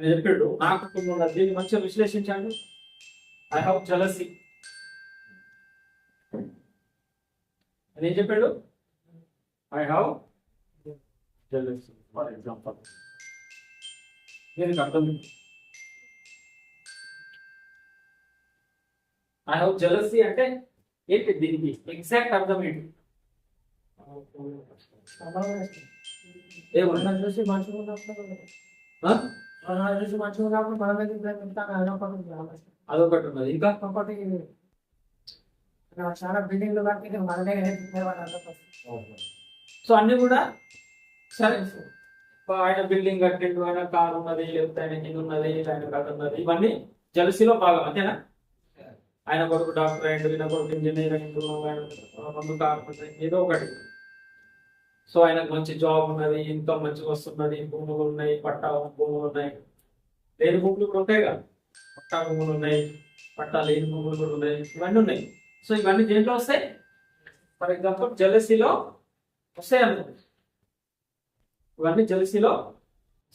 అని చెప్పాడు. నా కుటుంబం ఉన్నది. దీన్ని మంచిగా విశ్లేషించండి. ఐ హావ్ జెలసీ అని ఏం చెప్పాడు? I have jealousy for example. దీనికి అర్థం ఐ హావ్ జెలసీ అంటే ఏంటి? దీనికి ఎగ్జాక్ట్ అర్థం ఏంటి? ఏమన్నా చూసి మంచిగా ఉన్నప్పుడు చూసి మంచిగా ఉన్నప్పుడు మన దగ్గర అదొకటి ఉన్నది. ఇంకా ఒకటి చాలా బిల్డింగ్లు కట్టి మన దగ్గర. సో అన్ని కూడా సరే. ఆయన బిల్డింగ్ కట్టిండు, ఆయన కారు ఉన్నది, లేకపోతే ఆయన ఇది ఉన్నది, ఆయన కథ ఉన్నది, ఇవన్నీ జలసీలో భాగం అంతేనా? ఆయన కొడుకు డాక్టర్ అయ్యిండు, ఈయన కొడుకు ఇంజనీర్ అయ్యిండు, ముందు కారు ఏదో ఒకటి. సో ఆయనకు మంచి జాబ్ ఉన్నది, ఇన్కమ్ మంచిగా వస్తున్నది, భూములు ఉన్నాయి, పట్టా భూములు ఉన్నాయి, లేని భూములు కూడా ఉంటాయి కదా, పట్టా భూములు ఉన్నాయి, పట్టా లేని భూములు కూడా ఉన్నాయి, ఇవన్నీ ఉన్నాయి. సో ఇవన్నీ దేంట్లో వస్తాయి? ఫర్ ఎగ్జాంపుల్ జెలసీలో వస్తాయి అనుకోండి. ఇవన్నీ జెలసీలో.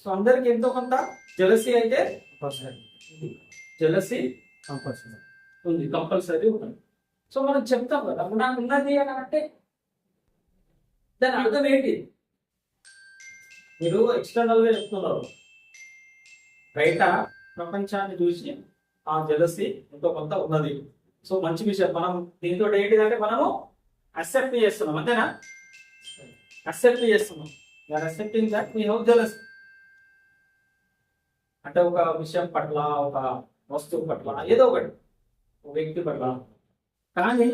సో అందరికి ఎంతో కొంత జెలసీ అయితే జెలసీ ఉంది, కంపల్సరీ ఉన్నది. సో మనం చెప్తాం కదా నాకు ఉన్నది అని అంటే దాని అర్థం ఏంటి? మీరు ఎక్స్టర్నల్ గా చెప్తున్నారు, బయట ప్రపంచాన్ని చూసి ఆ జెలసీ ఎంతో కొంత ఉన్నది. సో మంచి విషయం. మనం దీంతో ఏంటిదంటే మనము అక్సెప్ట్ చేస్తున్నాం, అంతేనా? అక్సెప్ట్ చేస్తున్నాం. Accepting that we have jealousy. అంటే ఒక విషయం పట్ల, ఒక వస్తువు పట్ల, ఏదో ఒకటి, ఒక వ్యక్తి పట్ల. కానీ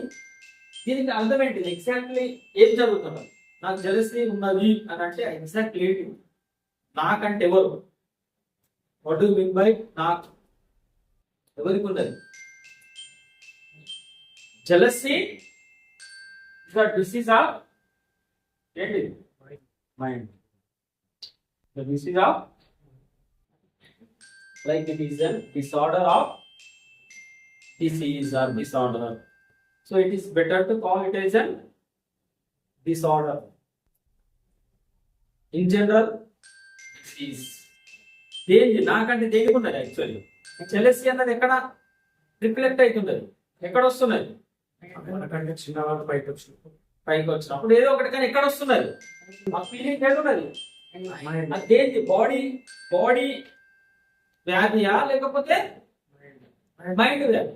దీనికి అర్థం ఏంటిది? ఎగ్జాక్ట్లీ ఏం జరుగుతున్నది? నాకు జెలసీ ఉన్నది అని అంటే ఎగ్జాక్ట్లీ ఏంటి? నాకంటే ఎవరు? వాట్ డూ మీన్ బై నాకు? ఎవరికి ఉన్నది జెలసీ? ద డిసీజ్ ఆఫ్ ఏంటి? Mind. The disease of, like it is a disorder of disease or disorder. So it is better to call it as a disorder. In general, disease. దేని నాకంటే దేనికి ఉన్నది? Actually jealousy అన్నది ఎక్కడ reflect అవుతున్నది? ఎక్కడ వస్తున్నది? చిన్నవాళ్ళు పైకి పైకి వచ్చినప్పుడు ఏదో ఒకటి. కానీ ఎక్కడ వస్తున్నది? ఆ ఫీలింగ్ ఎక్కడున్నది? అదేంటి? బాడీ వ్యాధియా లేకపోతే మైండ్ వ్యాధి?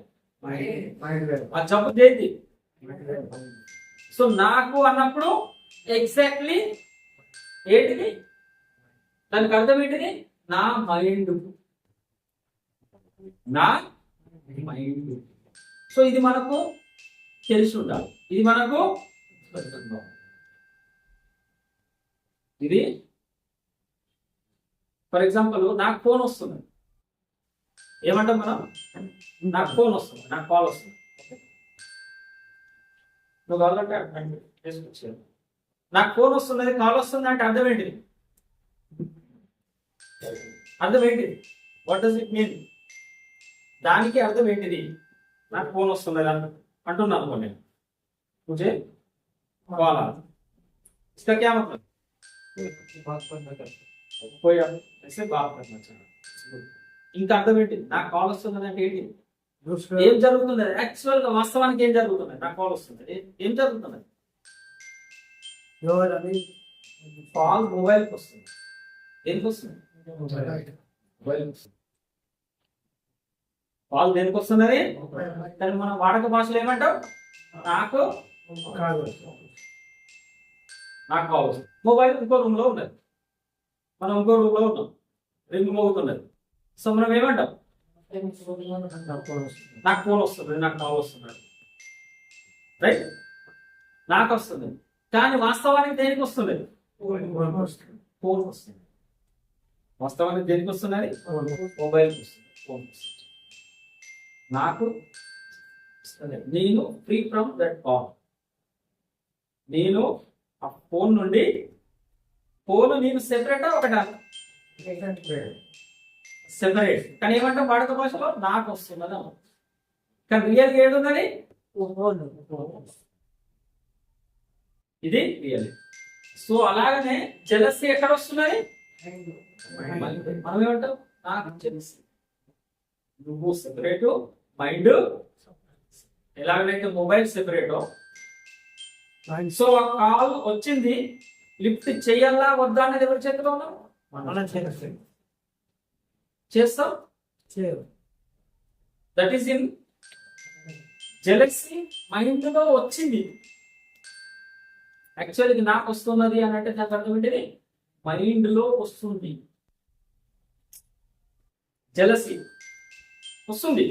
ఆ జబ్బు దేంది? సో నాకు అన్నప్పుడు ఎగ్జాక్ట్లీ ఏంటిది? దానికి అర్థం ఏంటిది? నా మైండ్. నా మైండ్. సో ఇది మనకు తెలిసి ఉండాలి. ఇది మనకు ఇది ఫర్ ఎగ్జాంపుల్ నాకు ఫోన్ వస్తుంది. ఏమంటాం మనం? నాకు ఫోన్ వస్తుంది, నాకు కాల్ వస్తుంది. నువ్వు కావాలంటే చేసుకొచ్చాను. నాకు ఫోన్ వస్తున్నది, కాల్ వస్తుంది అంటే అర్థం ఏంటిది? అర్థం ఏంటిది? What does it mean? దానికి అర్థం ఏంటిది? నాకు ఫోన్ వస్తున్నది అంటున్నాను అనుకోండి. मुझे कॉल आ, इसका क्या मतलब? कोई ऐसे बात करना चाह रहा. ఇంకా అర్థం ఏంటి? నాకు కాల్ వస్తుంది అంటే ఏంటి? ఏం జరుగుతుంది? యాక్చువల్ గా వాస్తవానికి ఏం జరుగుతుంది? నాకు కాల్ వస్తుంది, ఏం జరుగుతుంది? కాల్ మొబైల్కి వస్తుంది. దేనికి వస్తుంది? మొబైల్ వస్తుంది. కాల్ దేనికి వస్తున్నది? కానీ మనం వాడక భాషలో ఏమంటాం? నాకు కాల్ వస్తుంది. మొబైల్ ఇంకో రూమ్ లో ఉన్నది, మనం ఇంకో రూమ్ లో ఉన్నాం, రింగ్ మోగుతున్నది. సో మనం ఏమంటాం? నాకు ఫోన్ వస్తుంది, నాకు కాల్ వస్తుంది, రైట్? నాకు వస్తుంది. కానీ వాస్తవానికి దేనికి వస్తుంది? ఫోన్ వస్తుంది. వాస్తవానికి దేనికి వస్తున్నది? మొబైల్ వస్తుంది, ఫోన్ వస్తుంది. నాకు నేను ఫ్రీ ఫ్రమ్ దట్ కాల్. నేను ఆ ఫోన్ నుండి, ఫోన్ నేను సెపరేటా ఒకటా? సెపరేట్. కానీ ఏమంటాం వాడుక భాషలో? నాకు వస్తున్నది. కానీ రియల్ ఏడున్నది? ఇది రియల్. సో అలాగనే జెలసీ ఎక్కడ వస్తున్నది? మనం ఏమంటాం? నాకు తెలుసు. నువ్వు సెపరేటు, మైండ్ ఎలాగైతే మొబైల్ సెపరేటో. సో ఆ కాల్ వచ్చింది, లిఫ్ట్ చేయాలా వద్దా అనేది ఎవరి చేతిలో ఉన్నాం? మనం చేస్తాం. చేస్తాం. చేయరు. That is in jealousy. Mind లో వచ్చింది. యాక్చువల్లీ నాకు వస్తున్నది అని అంటే దానికి అర్థం ఏంటిది? మైండ్ లో వస్తుంది. జెలసీ వస్తుంది,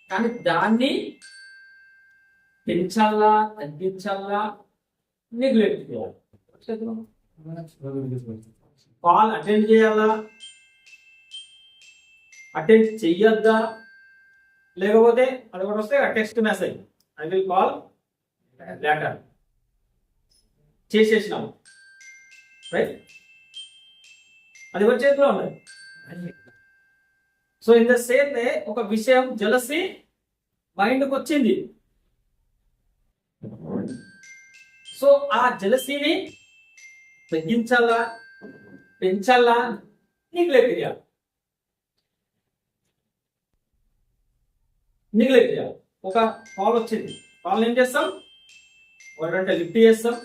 కానీ దాన్ని పెంచాలా, తగ్గించాలా, నెగ్లెక్ట్ చేయాలి. కాల్ అటెండ్ చేయాలా, అటెండ్ చెయ్యొద్దా, లేకపోతే అది కూడా వస్తే text message, I will call later, చేసేసినాము, రైట్? అది వచ్చే చేతిలో ఉన్నది. So in the same way ఒక విషయం జెలసీ మైండ్కి వచ్చింది. సో ఆ జెలసీని తగ్గించాలా, పెంచాలా, నెగ్లెక్ట్ చేయాలి. నెగ్లెక్ట్ చేయాలి. ఒక కాల్ వచ్చింది, కాల్ ఏం చేస్తాం? ఒకటంటే లిఫ్ట్ చేస్తాం,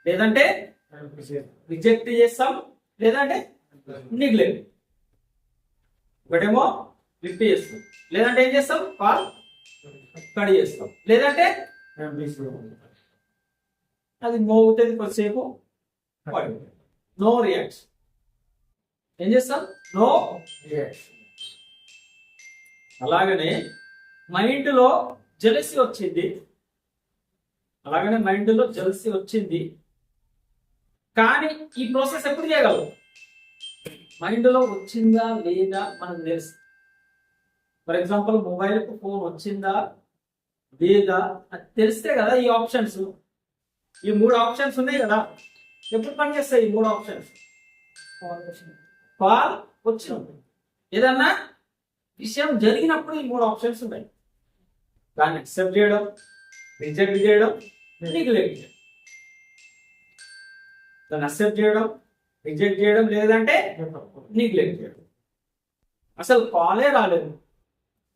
లేదంటే రిజెక్ట్ చేస్తాం, లేదంటే నెగ్లెక్ట్. ఒకటేమో లిఫ్ట్ చేస్తాం, లేదంటే ఏం చేస్తాం? కాల్ కట్ చేస్తాం, లేదంటే అది మోగుతుంది కొద్దిసేపు, నో రియాక్షన్. ఏం చేస్తాం? No reaction. అలాగనే మైండ్ లో జెలసీ వచ్చింది, కానీ ఈ ప్రాసెస్ ఎప్పుడు చేయగలరు? మైండ్ లో వచ్చిందా లేదా మనకు తెలుసు. ఫర్ ఎగ్జాంపుల్ మొబైల్ కు ఫోన్ వచ్చిందా లేదా అది తెలిస్తే కదా ఈ ఆప్షన్స్, ఈ 3 ఆప్షన్స్ ఉన్నాయి కదా. ఎప్పుడు పనిచేస్తాయి ఈ 3 ఆప్షన్స్? కాల్ వచ్చినప్పుడు, ఏదన్నా విషయం జరిగినప్పుడు ఈ 3 ఆప్షన్స్ ఉన్నాయి. దాన్ని యాక్సెప్ట్ చేయడం, రిజెక్ట్ చేయడం, నెగ్లెక్ట్ చేయడం. దాన్ని యాక్సెప్ట్ చేయడం, రిజెక్ట్ చేయడం, లేదంటే నెగ్లెక్ట్ చేయడం. అసలు కాలే రాలేదు,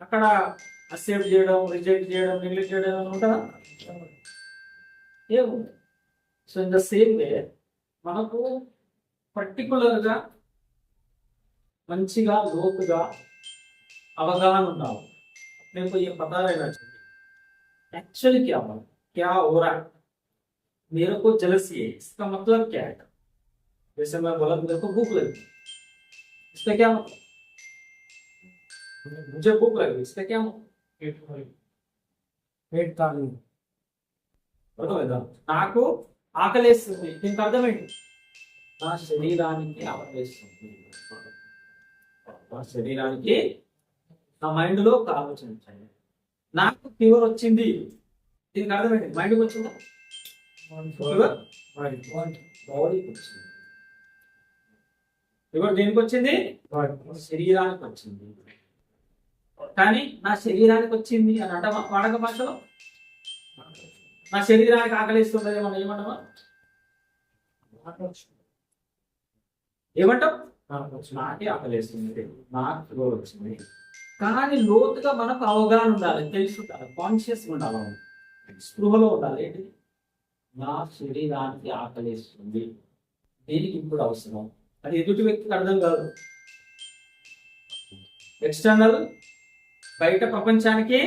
అక్కడ అక్సెప్ట్ చేయడం, రిజెక్ట్ చేయడం, నెగ్లెక్ట్ చేయడం ఉంటుందా? ఏముంది? సో ఇన్ ద సేమ్ వే మనకు పర్టికులర్గా మంచిగా లోతుగా అవగాహన ఉండాలి. मेरे को ये पता रहना चाहिए एक्चुअली क्या हो रहा है, मेरे को जलसी है, इसका मतलब क्या है? जैसे मैं बोला मेरे को भूख लगी, इसका क्या मतलब? मुझे भूख लगी, इसका क्या मतलब? पेट ఖాళీ. అర్థమైందా? నాకు ఆకలేస్తుంది, దీనికి అర్థం ఏంటి? నా శరీరానికి ఆకలేస్తుంది. నా శరీరానికి, నా మైండ్ లో ఒక ఆలోచన వచ్చింది. నాకు ఫీవర్ వచ్చింది, దీనికి అర్థం ఏంటి? మైండ్కి వచ్చిందా? ఫీవర్ బాడీకి వచ్చింది. ఫీవర్ దేనికి వచ్చింది? శరీరానికి వచ్చింది. కానీ నా శరీరానికి వచ్చింది అని అంటావా వాడక భాషలో? నా శరీరానికి ఆకలిస్తుందని మనం ఏమంటావా? ఏమంటాం? నాకే ఆకలిస్తుంది, నాకు ఫీవర్ వచ్చింది. కానీ లోతుగా మనకు అవగాహన ఉండాలి, తెలిసి ఉండాలి, కాన్షియస్ ఉండాలి, స్పృహలో ఉండాలి. ఏంటి? నా శరీరానికి ఆకలిస్తుంది, దీనికి ఇప్పుడు అవసరం. అది ఎదుటి వ్యక్తికి అర్థం కాదు. ఎక్స్టర్నల్, బయట ప్రపంచానికి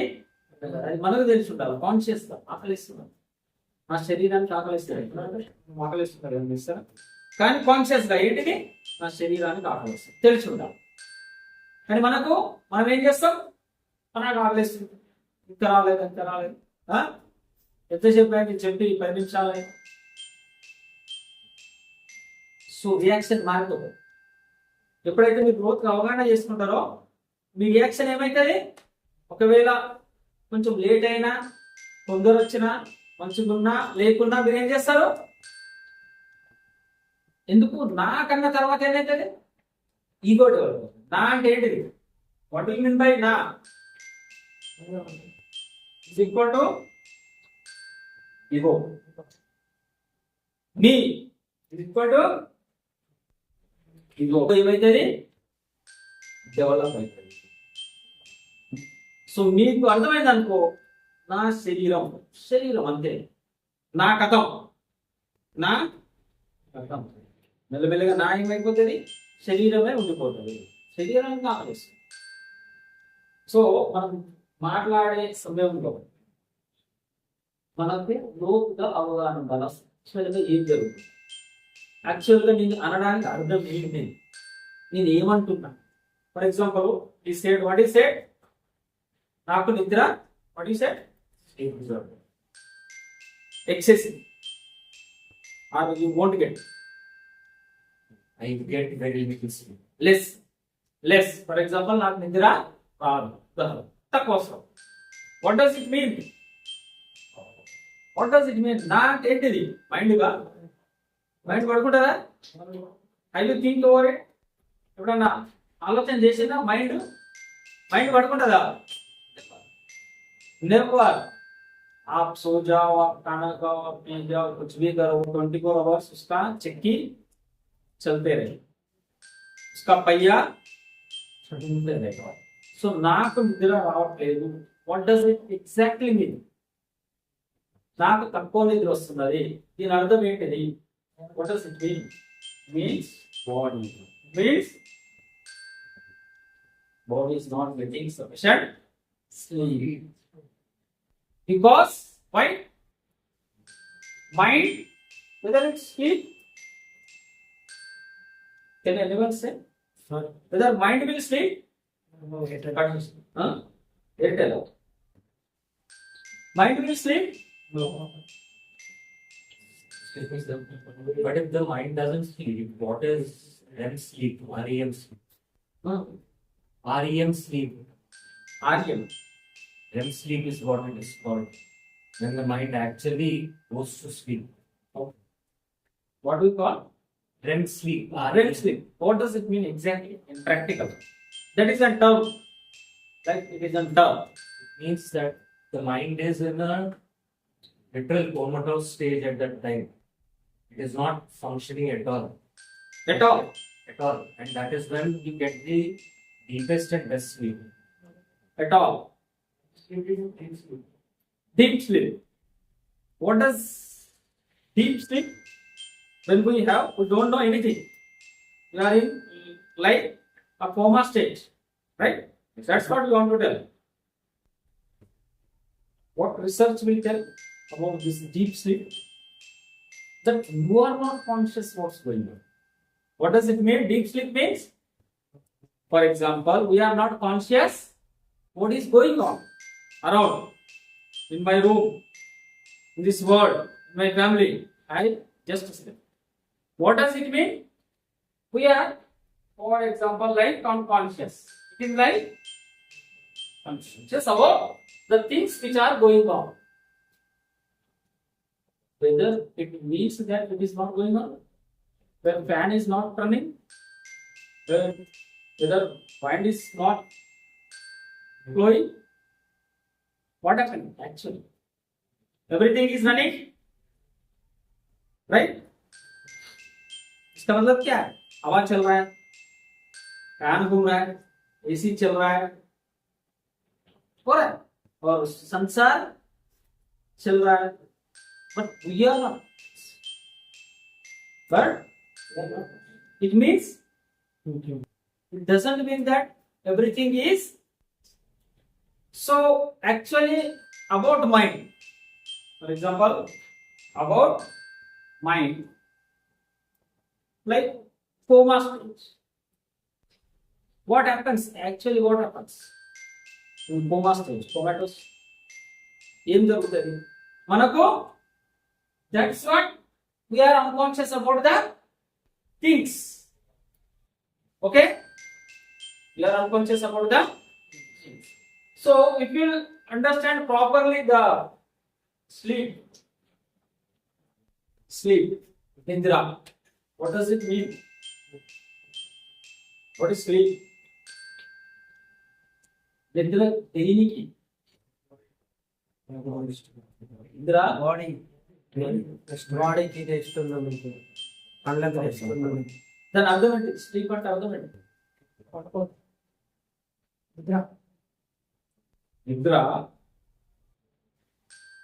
అది మనకు తెలిసి ఉండాలి. కాన్షియస్ గా ఆకలిస్తున్నాం, నా శరీరానికి ఆకలిస్తుంది, ఆకలిస్తున్నారు ఏం చేస్తారు. కానీ కాన్షియస్ గా ఏంటిది? నా శరీరానికి ఆకలిస్తుంది తెలిసి ఉండాలి. కానీ మనం ఏం చేస్తాం? నాకు ఆకలిస్తుంది, ఇంకా రాలేదు, ఎంతసేపు అయింది చెప్పి 10 నిమిషాలు. సో రియాక్షన్ మారిపోతుంది. ఎప్పుడైతే మీరు గ్రోత్ అవగాహన చేసుకుంటారో మీ రియాక్షన్ ఏమైతుంది? ఒకవేళ కొంచెం లేట్ అయినా, తొందర వచ్చినా, మంచిగా ఉన్నా లేకున్నా మీరు ఏం చేస్తారు? ఎందుకు? నాకన్నా తర్వాత ఏమైతుంది? Ego develop. నా అంటే ఏంటిది? వాట్ విల్ మీన్ బై నా? Is equal to ego. Me is equal to ego. ఏమైతుంది? డెవలప్ అవుతుంది. సో మీకు అర్థమైంది అనుకో, నా శరీరం శరీరం అంతే, నా కథం నా కథం మెల్లమెల్లగా నా ఏమైపోతుంది, శరీరమే ఉండిపోతుంది, శరీరానికి ఆకలిస్తుంది. సో మనం మాట్లాడే సమయంలో మనకి లోతుగా అవగాహన ఉండాలి. యాక్చువల్గా ఏం జరుగుతుంది, యాక్చువల్గా నేను అనడానికి అర్థం ఏంటి, నేను ఏమంటున్నా. For example is it what is it, నాకు నిద్ర, what is it excessive are you won't get, I get very little sleep. Less less. For example నాకు నిద్ర రాదు, తక్కువ వస్తుంది. What does it mean, what does it mean? నాకు ఏంటిది మైండ్గా, మైండ్ పడుకుంటుందా? I you think over it, ఎప్పుడన్నా ఆలోచన చేసిందా? మైండ్ మైండ్ పడుకుంటుందా? नेवर. आप सो जाओ, आप खाना खाओ, आप पी जाओ, कुछ भी करो, 24 आवर्स उसका चक्की चलते रहे, उसका पहिया चलते रहेगा. సో నాకు నిద్ర రావట్లేదు, what does it exactly mean? నాకు తక్కువ నిద్ర వస్తున్నది, దీని అర్థం ఏంటిది? What does it mean? Means body, means body is not getting sufficient sleep. Because why? Mind, whether it's sleep, can anyone say? Whether mind will sleep? Huh? Airtel. Mind will sleep? No. But if the mind doesn't sleep, what is REM sleep? REM sleep. Huh? REM sleep. REM. REM sleep is what it is called. When the mind actually goes to sleep. What do we call? REM sleep. REM sleep. What does it mean exactly in practical? That is a term. Like it is a term. It means that the mind is in a literal comatose stage at that time. It is not functioning at all. At all. At all. And that is when you get the deepest and best sleep. At all. Deep sleep. What does deep sleep? When we don't know anything. We are in like a coma stage, right? That's what we want to tell. What research will tell about this deep sleep? That you are not conscious what's going on. What does it mean? Deep sleep means, for example, we are not conscious what is going on around, in my room, in this world, in my family. I just sleep. What does it mean? We are, for example, like unconscious. It is like conscious about the things which are going on. Whether it means that it is not going on, when fan is not running, whether wind is not flowing. What happened actually? Everything is running, right? इसका मतलब क्या है? हवा चल रहा है, fan घूम रहा है, एसी चल रहा है, हो रहा है, और संसार चल रहा है. But we are not. But it means, it doesn't mean that everything is. So actually about mind, for example, about mind, like coma stage. What happens? Actually what happens in coma stage? Comatose. ఏం జరుగుతుంది మనకు? That's what we are unconscious about the things. Okay? We are unconscious about the things. So if you understand properly the sleep, Nidra, what does it mean? What is sleep? Nidra దేనికి? Nidra body బాడీకి rest ఉన్నందుకు, కళ్ళకి rest ఉన్నందుకు. దాని అర్థం ఏంటి? Sleep అంటే అర్థం ఏంటి? Nidra,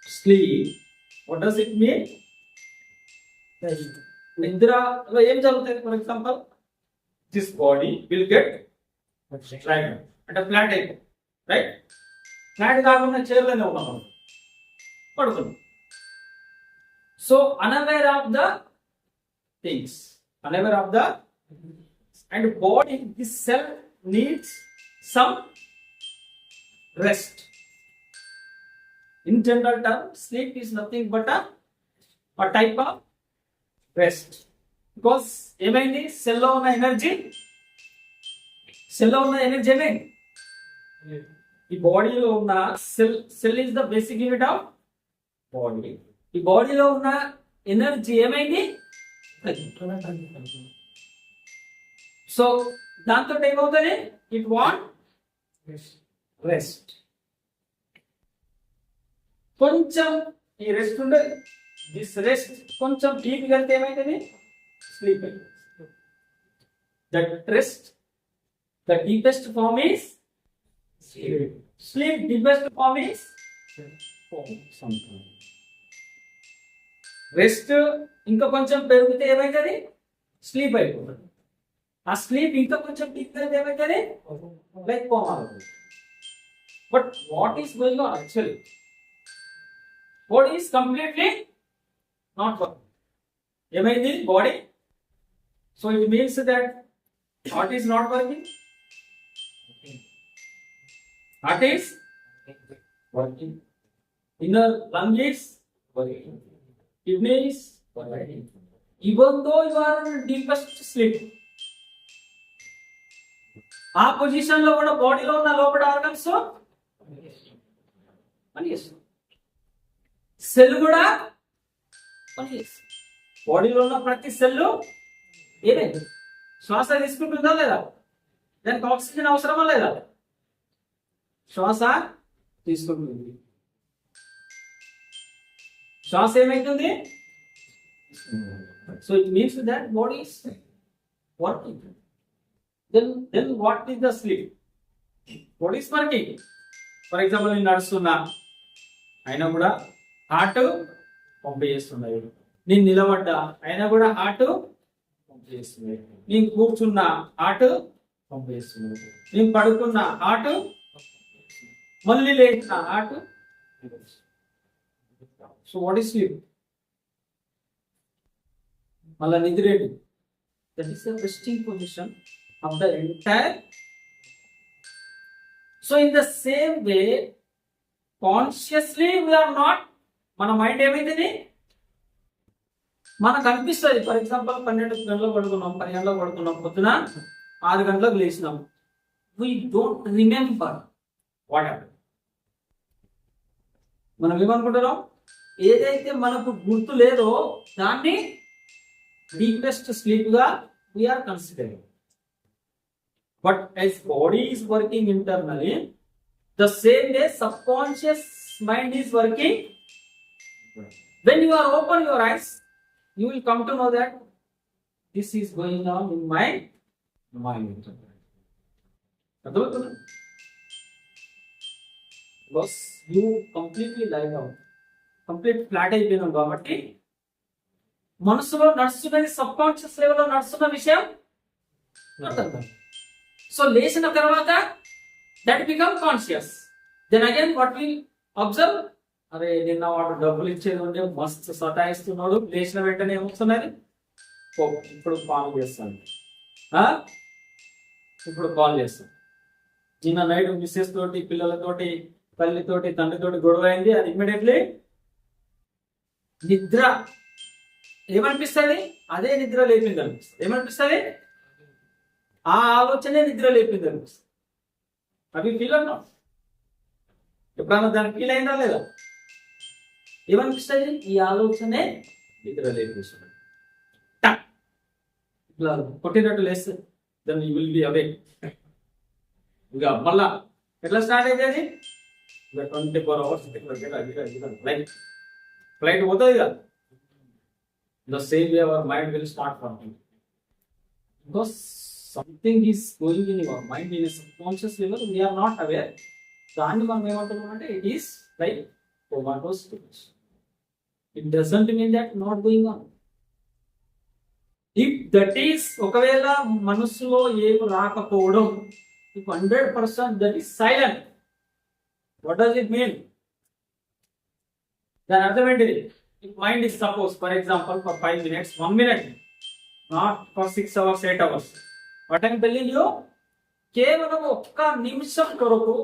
sleep. What does it mean? Nidra, ఏం జరుగుతుంది? For example this body will get flat, అంటే ఫ్లాట్ అయిపోయింది, రైట్? ఫ్లాట్ కాకుండా చైర్లోనే ఉన్నాం మనం, పడుతున్నాం. So unaware of the things, unaware of the, and body, this cell needs some rest. In general term, sleep is nothing but a type of rest, because ఏమైంది, సెల్లో ఉన్న energy ఏమైంది, ఈ బాడీలో ఉన్న cell is the basic unit of body. ఈ బాడీలో ఉన్న ఎనర్జీ ఏమైంది, సో దాంతో ఏమవుతుంది, ఇట్ వాంట్ రెస్ట్. కొంచెం ఈ రెస్ట్ ఉండే, దిస్ రెస్ట్ కొంచెం డీప్ వెళ్తే ఏమైతుంది, స్లీప్ అయింది. That rest, the deepest form is sleep. Deepest form is rest. ఇంకా కొంచెం పెరిగితే ఏమైతుంది, స్లీప్ అయిపోతుంది. ఆ స్లీప్ ఇంకా కొంచెం డీప్ వెళ్తే ఏమైతుంది, like coma. But what is going on actually, body is completely not working. ఏమైంది body, so it means that heart is not working, heart is working, inner lung is working, kidney is working, even though you are in deepest sleep. ఆ position లో కూడా బాడీలో ఉన్న లోపల organs పనిచేస్తుంది, cell కూడా పనిచేస్తుంది. బాడీలో ఉన్న ప్రతి సెల్ ఏమైంది, శ్వాస తీసుకుంటుందా లేదా, దానికి ఆక్సిజన్ అవసరమా లేదా, శ్వాస తీసుకుంటుంది. శ్వాస ఏమైతుంది, so it means that body is working. Then what is the sleep, body is working. For example నేను నడుస్తున్నా, అయినా కూడా హార్ట్ పంప్ చేస్తున్నాయి. నేను నిలబడ్డా, అయినా కూడా హార్ట్ పంప్ చేస్తున్నాయి. నేను కూర్చున్నా, హార్ట్ పంప్ చేస్తున్నాయి. నేను పడుకున్నా, హార్ట్, మళ్ళీ లేచిన heart. So what is sleep, మళ్ళీ నిద్రేంటి, that is the resting position of the entire. So in the same way consciously we are not, మన మైండ్ ఏమైంది, మనకు అనిపిస్తుంది. ఫర్ ఎగ్జాంపుల్ 12 గంటలకు పడుకున్నాం, 10 గంటలకు పడుకున్నాం, పొద్దున 6 గంటలకు లేచినాం. We don't remember what happened. మనం ఏమనుకుంటున్నాం, ఏదైతే మనకు గుర్తు లేదో దాన్ని డీపెస్ట్ స్లీప్ గా we are considering. But as body is working internally, the same way subconscious mind is working. When you are open your eyes, you will come to know that this is going on in my mind. Because you completely lie down, complete flat అయిపోయినాం కాబట్టి మనసులో నడుస్తున్నది, sub conscious లెవెల్లో నడుస్తున్న విషయం అర్థం. So లేచిన తర్వాత that become conscious. Then again what will observe, అరే నిన్న వాడు డబ్బులు ఇచ్చేది ఉండే మస్తు సతాయిస్తున్నాడు, లేచిన వెంటనే ఏమొస్తున్నది, ఇప్పుడు కాల్ చేస్తాను, ఇప్పుడు కాల్ చేస్తాను. నిన్న నైట్ మిస్సెస్ తోటి, పిల్లలతోటి, తల్లితోటి, తండ్రితోటి గొడవ అయింది, అది ఇమ్మీడియట్లీ నిద్ర ఏమనిపిస్తుంది, అదే నిద్ర లేపింది అనిపిస్తుంది. ఏమనిపిస్తుంది, ఆ ఆలోచనే నిద్ర లేపింది అనిపిస్తుంది. అవి ఫీల్ అన్నా, ఎప్పుడన్నా దానికి ఫీల్ అయిందా లేదా, ఏమనిపిస్తుంది, ఈ ఆలోచనే నిద్ర లేపిస్తుంది. ఇట్లా కొట్టినట్టు లేస్తే then you will be away. ఇంకా మళ్ళా ఎట్లా స్టార్ట్ అవుతుంది, ఇంకా 24 hours ఫ్లైట్ పోతుంది కదా, the same way our mind will start working. Because something is going in your mind in subconscious level we are not aware. దాన్ని మనం ఏమంటున్నాం అంటే it is like tomato stage. It doesn't mean that not going on. If that is ఒకవేళ మనసులో ఏమి రాకపోవడం, if 100% that is silent, what does it mean? దాని అర్థం ఏంటిది? If mind is suppose for example for 5 minutes, 1 minute, not for 6 hours, 8 hours. What I'm telling you, కేవలం ఒక్క నిమిషం కొరకు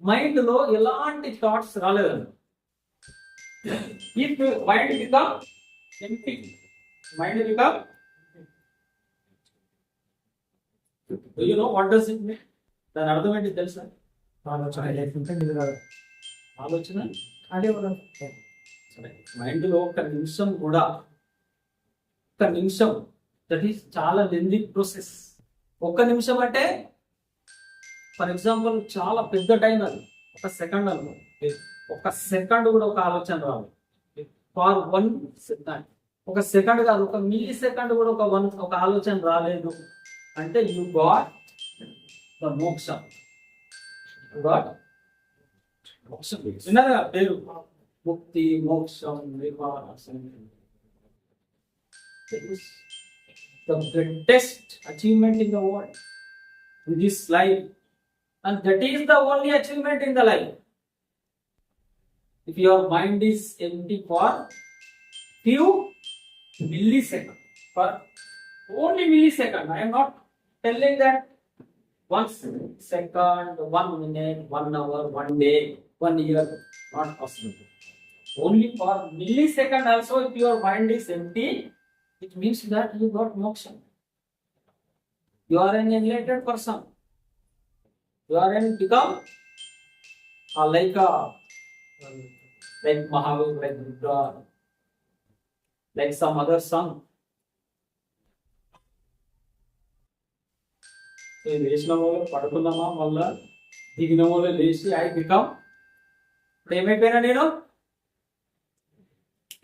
మైండ్ లో ఎలాంటి థాట్స్ రాలేదండి. If mind become empty, mind become, you know what does it mean? దాని అర్థం ఏంటి తెలుసా? ఆలోచన లేకుంటే నిద్ర ఆలోచన అదే మనం మైండ్ లో ఒక నిమిషం కూడా, ఒక నిమిషం, దట్ ఈస్ చాలా లెంది ప్రాసెస్. ఒక్క నిమిషం అంటే ఫర్ ఎగ్జాంపుల్ చాలా పెద్ద టైం అది. ఒక సెకండ్ అనుకో, ఒక సెకండ్ కూడా ఒక ఆలోచన రాదు. ఫర్ 1 second, ఒక సెకండ్ కాదు, ఒక మిల్లీ సెకండ్ కూడా ఒక ఆలోచన రాలేదు అంటే యు గాట్ ద మోక్ష. యు గాట్ మోక్షం. విన్నారా పేరు? ముక్తి, మోక్షం, నిర్వాణం. The greatest achievement in the world, in this life, and that is the only achievement in the life. If your mind is empty for few milliseconds, for only millisecond, I am not telling that 1 second, 1 minute, 1 hour, 1 day, 1 year, not possible. Only for millisecond also, if your mind is empty, it means that you got moksha. You are an enlightened person. You are an become like Mahavir, like Buddha, like some other son. So లేచిన వాళ్ళు పడుకున్నామా, మళ్ళా దిగిన వాళ్ళు లేచి I become, ఇప్పుడు ఏమైపోయినా నేను?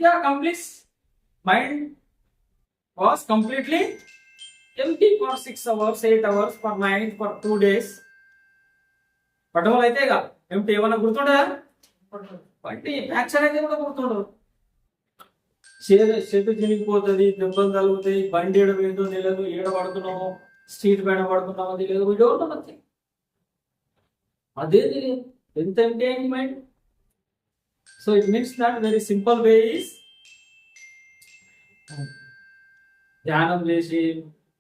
Yeah, complete mind was completely empty for 6 hours, 8 hours, for night, for 2 days. పడవలు అయితే ఏమిటి ఏమన్నా గుర్తుండదా? బట్టి యాక్షన్ అయితే కూడా గుర్తుండదు. చెట్టు చినిగిపోతుంది, దెబ్బలు తగులుతాయి, బండి ఏడ పోయిందో తెలియదు, ఏడ పడుతున్నామో, స్ట్రీట్ పైన పడుతున్నామో తెలియదు. We don't know nothing. అదే తెలియదు. ఎంత అంటే ఏంటి mind? So it means that very simple way is ధ్యానం చేసి,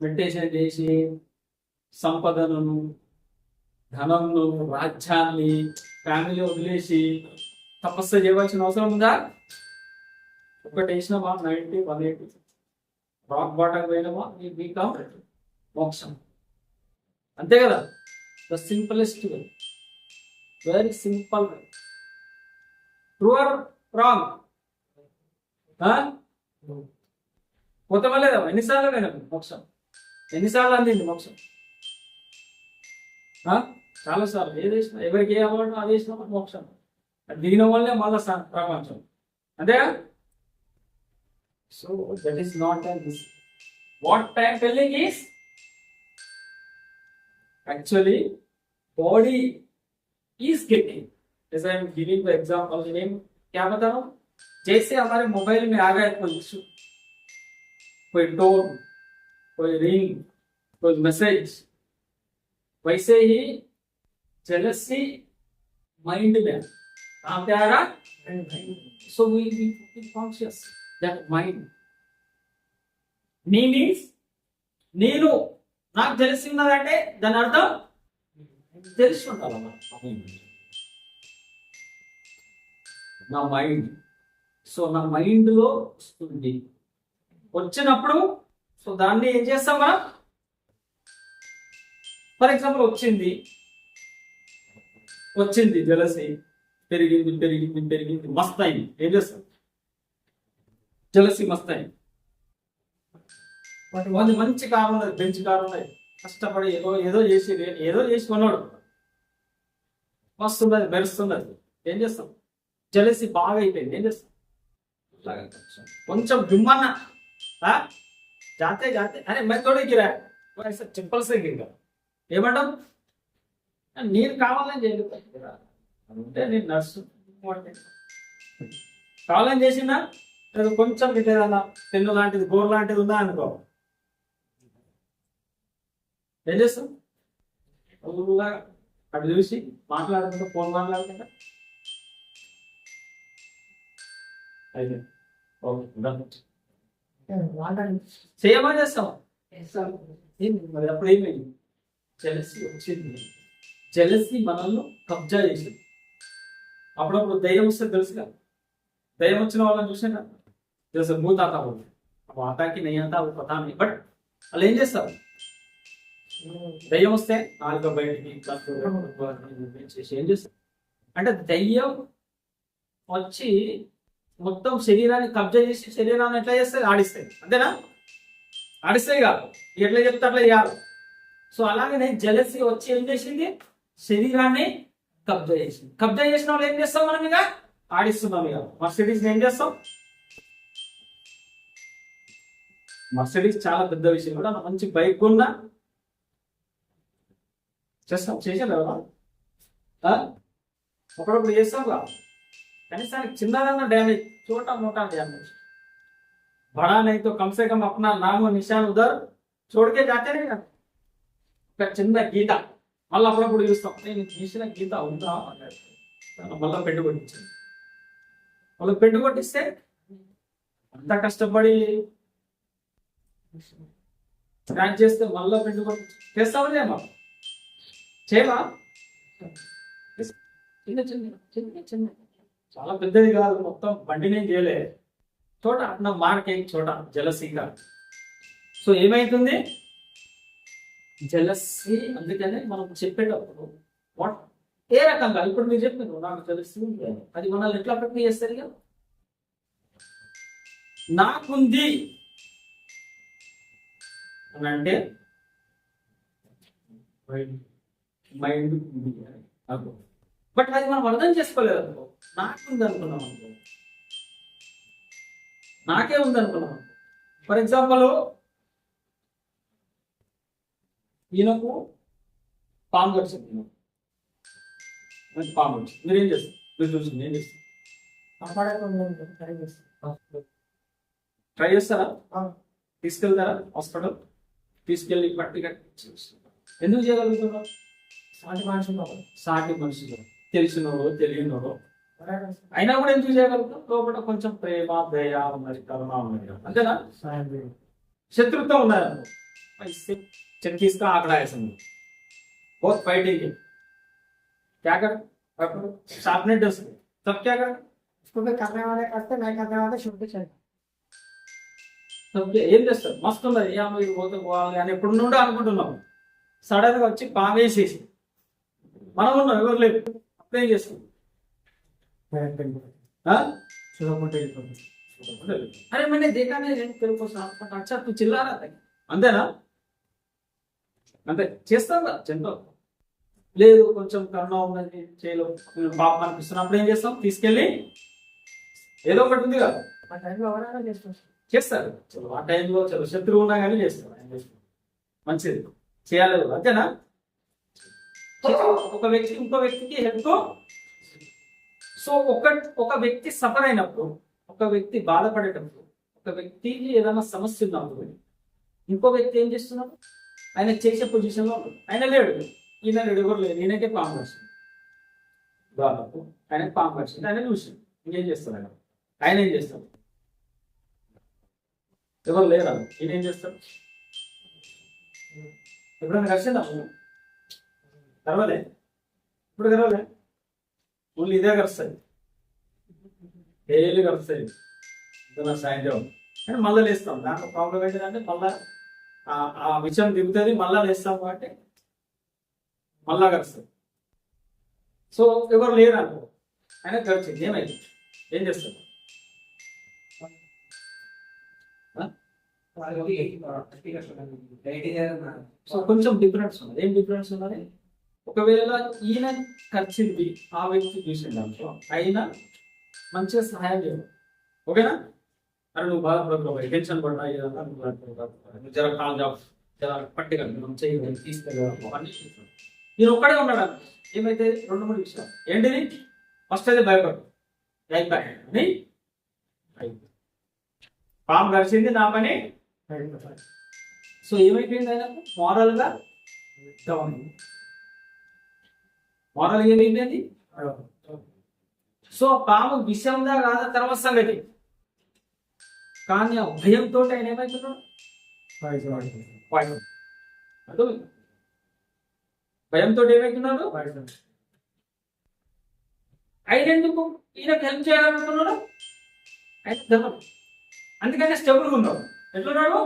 మెడిటేషన్ చేసి, సంపదలను, ధనంను, రాజ్యాన్ని, ఫ్యామిలీ వదిలేసి తపస్సు చేయవలసిన అవసరం ఉందా? ఒకటి వేసినామా 90, 180, రాక్ బాటం పోయినామా, ఈ బికమ్ మోక్షం. అంతే కదా? The simplest way, very simple way. True or wrong? పోతామా లేదా? ఎన్నిసార్లు పోయినా మోక్షం? ఎన్నిసార్లు అందింది మోక్షం? చాలా సార్లు. ఏది వేసినా, ఎవరికి ఏ అలవాటు అది వేసినా మోక్షం. దిగిన వాళ్ళే మళ్ళా ప్రపంచం. అంతేగా? So that is not and this. What I'm telling is actually body is getting, as I am giving the example, क्या बता रहा हूँ? जैसे हमारे मोबाइल में आ गया कोई टोन, कोई रिंग, कोई मैसेज, वैसे ही जेलसी माइंड में कहाँ पे आ रहा? So we be conscious that mind. Me means నేను, నాకు తెలిసి ఉన్నదంటే దాని అర్థం తెలిసి ఉండాలి నా మైండ్. సో నా మైండ్ లో వస్తుంది, వచ్చినప్పుడు సో దాన్ని ఏం చేస్తాం మనం? ఫర్ ఎగ్జాంపుల్ వచ్చింది జలసి, పెరిగింది మస్త్ అయింది. ఏం చేస్తాం? జలసి మస్త్ అయింది. వాళ్ళు మంచి కారు ఉన్నది, బెంచ్ కారు ఉన్నది, కష్టపడి ఏదో చేసి కొన్నాడు, వస్తున్నది, మెరుస్తున్నది. ఏం చేస్తాం? జలసి బాగా అయిపోయింది. ఏం చేస్తాం? కొంచెం దుమ్మన్న జాతే అరే मैं थोड़ी गिरा సింపుల్ ఇంకా ఏమంటాం, నేను కావాలని చేయలేదు కదా అంటే నేను నర్సు కావాలని చేసినా లేదా కొంచెం ఏదైనా పెన్ను లాంటిది గోరు లాంటిది ఉందా అనుకో, ఏం చేస్తాం ఊరుగా అటు చూసి మాట్లాడుకుంటా ఫోన్ మాట్లాడుకుంటా అయితే ఓకే done. చేయమని చేస్తాం మరి అప్పుడు ఏమైంది, జెలసీ వచ్చింది, జెలసీ మనల్ని కబ్జా చేసింది. అప్పుడప్పుడు దయ్యం వస్తే తెలుసుగా, దయ్యం వచ్చిన వాళ్ళని చూసినా తెలుసు భూతాత ఆతాకి నెయ్యంతా పతా బట్ వాళ్ళు ఏం చేస్తారు, దయ్యం వస్తే నాలుగో బయటికి చేసి ఏం చేస్తారు అంటే దయ్యం వచ్చి మొత్తం శరీరాన్ని కబ్జా చేసి శరీరాన్ని ఎట్లా చేస్తాయి, ఆడిస్తాయి అంతేనా, ఆడిస్తాయి కాదు ఎట్లా చెప్తే అట్లా చేయాలి. సో అలాగనే జలసి వచ్చి ఏం చేసింది, శరీరాన్ని కబ్జా చేసింది. కబ్జా చేసిన వాళ్ళు ఏం చేస్తాం మనం ఇక ఆడిస్తున్నాం. ఇక మర్సిడీస్ ఏం చేస్తాం, మర్సిడీస్ చాలా పెద్ద విషయం కూడా, మంచి బైక్ ఉన్నా చేస్తాం, చేసారు కదా ఒకడప్పుడు చేస్తాం కదా, కనీసానికి చిన్నదన్నా డ్యామేజ్, छोटा मोटा डैमेज, बड़ा नहीं तो कम से कम अपना नाम और निशान उधर छोड़ के जाते नहीं ना. చిన్న గీత మళ్ళీ అప్పుడప్పుడు చూస్తాం, నేను గీసిన గీత ఉందా మళ్ళీ పెట్టు కొట్టించాను. వాళ్ళకి పెట్టు కొట్టిస్తే అంత కష్టపడి స్క్రాచ్ చేస్తే మళ్ళీ పెట్టు కొట్టి చేస్తావా చేయమా, చేయమా చిన్న చిన్న చిన్న చిన్న చాలా పెద్దది కాదు, మొత్తం బండినే చేయలే చోట అన్న మార్కెట్ చోట జలసీగా. సో ఏమైతుంది జలసీ, అందుకనే మనం చెప్పేటప్పుడు వాట్ ఏ రకంగా ఇప్పుడు మీరు చెప్పారు నాకు తెలిసి అది మనల్ని ఎట్లా ప్రక్రియ చేస్తారు, ఇక నాకుంది అని అంటే మైండ్ అనుకో, బట్ అది మనం అర్థం చేసుకోలేదు అనుకో, నాకుంది అనుకున్నాం అనుకో, నాకే ఉంది అనుకున్నాం. ఫర్ ఎగ్జాంపుల్ ఈయనకు పాము కట్టింది, పాము కట్టింది, మీరేం చేస్తారు, మీరు చూసింది ఏం చేస్తారు, ట్రై చేస్తారా, తీసుకెళ్తారా హాస్పిటల్, తీసుకెళ్ళి పట్టి కట్టి ఎందుకు చేయగలుగుతున్నారు, సాటి మనుషులు తెలిసినోడు తెలియనోడు అయినా కూడా ఎందుకు చేయగలుగుతాం, లోపల కొంచెం ప్రేమ దయ ఉన్నది, కరుణ ఉన్నది, అంతేనా, శత్రుత్వం ఉన్నది అనుకో, चक्कीस का आंकड़ा है समझो, बहुत फाइटिंग है, क्या कर शार्पनेस डस तब क्या कर उसको भी करने वाले करते, नहीं करने वाले छूट चले. तब ఏం చేస్తారు, మస్తు ఉన్నది మీరు పోతే పోవాలి అని ఎప్పుడు నుండో అనుకుంటున్నాం, సడన్ గా వచ్చి పామేసేసి మనం ఉన్నాం ఎవరు లేదు, అప్పుడేం చేస్తాం అరే मैंने देखा नहीं तेरे को अच्छा तू चिल्ला रहा था అంతేనా, అంతే చేస్తాం కదా జంతో, లేదు కొంచెం కరుణ ఉన్నది చేయలో పాపం అనిపిస్తున్నప్పుడు ఏం చేస్తాం, తీసుకెళ్ళి ఏదో ఒకటి ఉంది కదా చేస్తారు, చలో ఆ టైంలో చలో శత్రువు ఉన్నా కానీ చేస్తారు, మంచిది చేయాలి కదా, అంతేనా. ఒక వ్యక్తి ఇంకో వ్యక్తికి హెల్ప్, సో ఒక వ్యక్తి సఫర్ అయినప్పుడు, ఒక వ్యక్తి బాధపడేటప్పుడు, ఒక వ్యక్తికి ఏదైనా సమస్య ఉన్నప్పుడు ఇంకో వ్యక్తి ఏం చేస్తున్నాడు, ఆయన చేసే పొజిషన్లో ఆయన లేడు, ఈయన లేడు, ఎవరు లేదు, ఈయనకే పాము వచ్చింది, దాదాపు ఆయనకి పాము వచ్చింది, ఆయన చూసి ఇంకేం చేస్తాడు, ఆయన ఏం చేస్తాడు, ఎవరు లేరు, ఈయన ఏం చేస్తాడు, ఎప్పుడైనా కలిసిందా గర్వలే, ఇప్పుడు గర్వలే, ఓన్లీ ఇదే కలుస్తుంది, డైలీ కలుస్తుంది, ఇంకా సాయంత్రం అంటే మళ్ళీ లేస్తాం, దాంట్లో ప్రాబ్లం ఏంటంటే మళ్ళా ఆ విషయం దిగుతుంది, మళ్ళా లేస్తాం కాబట్టి మళ్ళా కలుస్తుంది. సో ఎవరు లేరు అనుకో, ఆయన గడిచింది ఏమైంది, ఏం చేస్తారు, సో కొంచెం డిఫరెన్స్ ఉన్నది. ఏం డిఫరెన్స్ ఉన్నది, ఒకవేళ ఈయన ఖర్చింది ఆ వ్యక్తి చూసింది అనుకో, అయినా మంచిగా సహాయం చేయడం, ఓకేనా, అరే నువ్వు బాధపడతావు టెన్షన్ పడ్డా జర కాల్ జాబ్ పట్టుకెళ్ళి మనం చేయగలం తీసుకెళ్ళగలం అవన్నీ చేస్తాం. నేను ఒక్కడే ఉన్నాడు అనుకో, ఏమైతే 2-3 విషయాలు ఏంటిది, ఫస్ట్ అయితే భయపడు అయిపోయాయి అని అయిపోయింది. పాము కలిసింది నా పని. సో ఏమైపోయింది ఆయన మోరల్గా డౌన్, మోరల్ ఏమైపోయింది. సో పాము విషయంగా కాదు తర్వాత సంగతి, కానీ ఆ భయంతో ఆయన ఏమవుతున్నాడు, అర్థమైంది? భయంతో ఏమవుతున్నాడు, ఆయన ఎందుకు ఈయనకు హెల్ప్ చేయాలనుకున్నాడు, ఆయన ధర్మం. అందుకనే స్టెబుల్గా ఉన్నాడు. ఎట్లున్నాడు,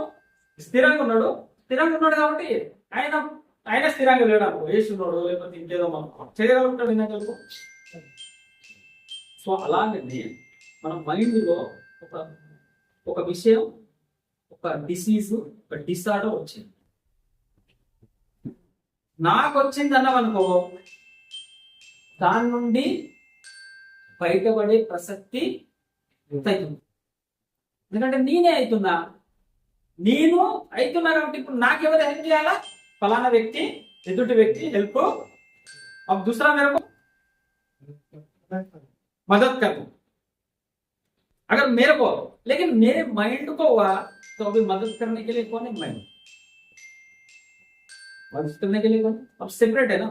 స్థిరంగా ఉన్నాడు. స్థిరంగా ఉన్నాడు కాబట్టి ఆయన ఆయన స్థిరంగా లేడు, వేస్తున్నాడు లేకపోతే ఇంకేదో మనం చేయగలుగుతాడు వినగలుగు. సో అలాగనే మన మైండ్లో ఒక విషయం, ఒక డిసీజ్, ఒక డిసార్డర్ వచ్చింది, నాకు వచ్చింది అన్నామనుకో, దాని నుండి బయటపడే ప్రసక్తి అవుతుంది. ఎందుకంటే నేనే అవుతున్నా కాబట్టి ఇప్పుడు నాకెవరు హెల్ప్ చేయాలా, ఫలానా వ్యక్తి, ఎదుటి వ్యక్తి హెల్ప్. अब दूसरा मेरे को मदद करना, अगर मेरे को, लेकिन मेरे माइंड को हुआ तो अभी मदद करने के लिए कौन है, मैं मदद करने के लिए कौन, अब सेपरेट है ना,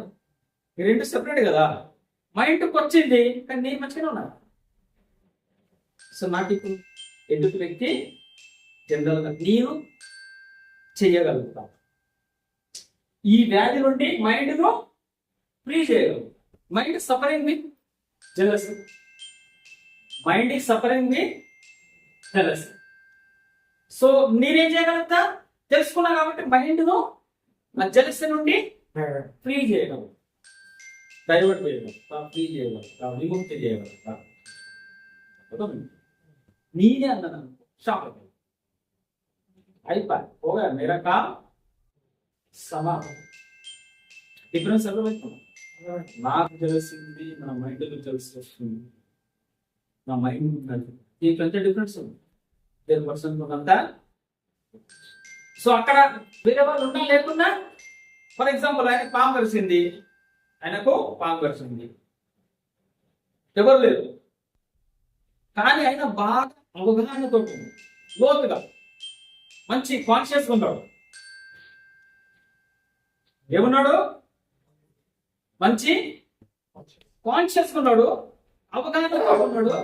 ये రెండు సెపరేట్ కదా. మైండ్కి వచ్చింది కానీ నేను మంచిగానే ఉన్నా. సో నాకు ఇప్పుడు ఎదుటి వ్యక్తి జనరల్గా నేను చెయ్యగలుగుతా, ఈ వ్యాధి నుండి మైండ్ను ఫ్రీ చేయగలరు. Mind suffering with jealousy, mind is suffering with jealousy. So నేనేం చేయగలుగుతా, తెలుసుకున్నా కాబట్టి మైండ్ను నా జెలసీ నుండి ఫ్రీ చేయగలరు, డైవర్ట్ చేయగలుగుతా, ఫ్రీ చేయగలుగుతా, విముక్తి చేయగలుగుతా. నేనే అన్నాను షాక్ అయిపోయి పోగా మేరా కామ్ సమాప్తం. డిఫరెన్స్ అర్థమవుతుంది. నాకు తెలిసింది నా మైండ్కి తెలిసి వస్తుంది, నా మైండ్ దీంట్లో ఎంత డిఫరెన్స్ ఉంది 10% అంతా. సో అక్కడ వేరే వాళ్ళు ఉన్నా లేకున్నా, ఫర్ ఎగ్జాంపుల్ ఆయన పాము కలిసింది, ఆయనకు పాము కలిసింది, ఎవరు లేరు, కానీ ఆయన బాగా అవగాహనతో లోతుగా మంచి కాన్షియస్గా ఉన్నాడు. ఏమున్నాడు, మంచి కాన్షియస్గా ఉన్నాడు, అవగాహనతో ఉన్నాడు.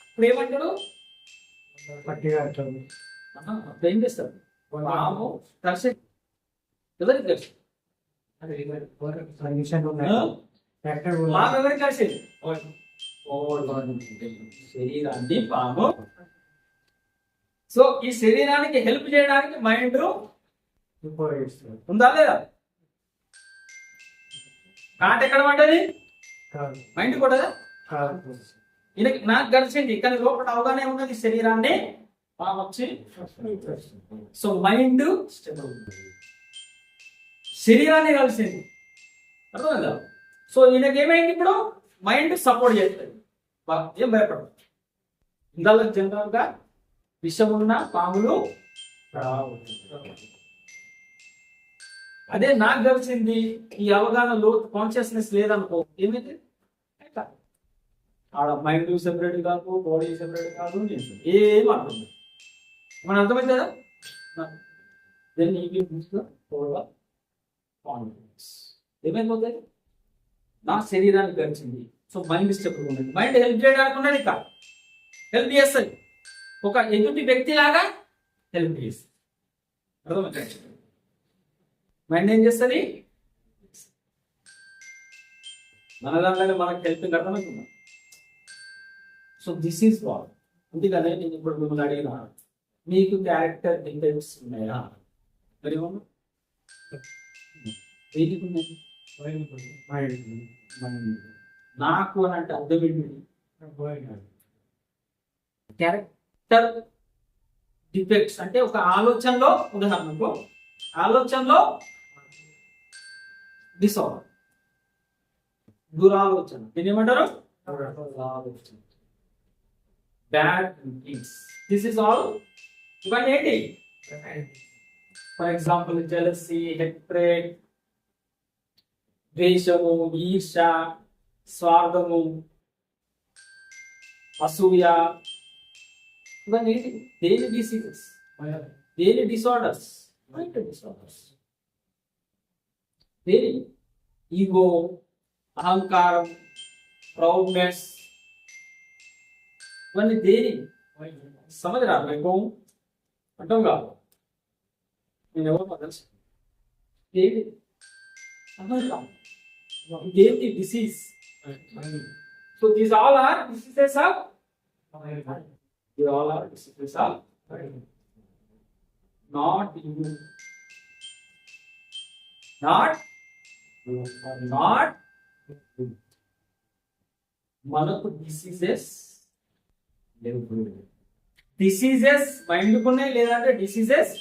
ఇప్పుడు ఏమంటాడు, ఏం చేస్తాడు, పాము కలిసి ఎవరికి కలిసి, పాము ఎవరికి కలిసేది, శరీరాన్ని పాము. సో ఈ శరీరానికి హెల్ప్ చేయడానికి మైండ్ ఉందా లేదా, కాట ఎక్కడ పడ్డది, మైండ్ కూడా ఈయనకి నాకు కలిసింది కానీ లోపల అవగానే ఉన్నది శరీరాన్ని పాము వచ్చి. సో మైండ్ శరీరాన్ని కలిసింది, అర్థమైందా. సో ఈయనకి ఏమైంది, ఇప్పుడు మైండ్ సపోర్ట్ చేస్తుంది, ఏం భయపడదు. ఇందులో జనరల్ గా విషమున్న పాములు అదే నాకు తెలిసింది, ఈ అవగాహనలో కాన్షియస్నెస్ లేదనుకో, ఏమైతే ఆడ మైండ్ సెపరేట్ కాదు, బాడీ సెపరేట్ కాదు, ఏం అర్థం మన అర్థమవుతుందా. దెన్ ఏమైపోతుంది, నా శరీరానికి గడిచింది. సో మైండ్ స్టెప్ ఉన్నది, మైండ్ హెల్ప్ చేయడానికి ఉన్నది కాదు, హెల్ప్ చేస్తుంది, ఒక ఎదుటి వ్యక్తి లాగా హెల్ప్ చేస్తుంది. అర్థమవుతుంది, మైండ్ ఏం చేస్తుంది, మన దాంట్లో మనకు హెల్పింగ్ అర్థమవుతుందా. So this is what. అందుకనే నేను ఇప్పుడు మిమ్మల్ని అడిగిన, మీకు క్యారెక్టర్ డిఫెక్ట్స్ ఉన్నాయా, మరి వీటికి ఉన్నాయి. నాకు అని అంటే అర్థం ఏంటి, క్యారెక్టర్ డిఫెక్ట్స్ అంటే ఒక ఆలోచనలో, ఉదాహరణకు ఆలోచనలో డిసార్డర్, దురాలోచన, దీన్ని ఏమంటారు, ఆలోచన, bad things. This is all. ఇవన్నీ ఏంటి, ఫర్ ఎగ్జాంపుల్ జెలసీ, హెట్రేట్, ద్వేషము, ఈర్ష, స్వార్థము, అసూయ, ఇవన్నీ దేని డిసీజెస్, దేని డిసార్డర్స్, మైండ్ డిసార్డర్స్. దేని ఈగో, అహంకారం, ప్రౌడ్నెస్, ఇవన్నీ దేని సమझ रहा मेरे అంటాం కాదు. నేను ఎవరు తెలుసు దేని అహంకారం, దేని disease. So these all are diseases of they all are diseases of not you, not మనకు డిసీజెస్ మైండ్ కున్నాయి, లేదంటే డిసీజెస్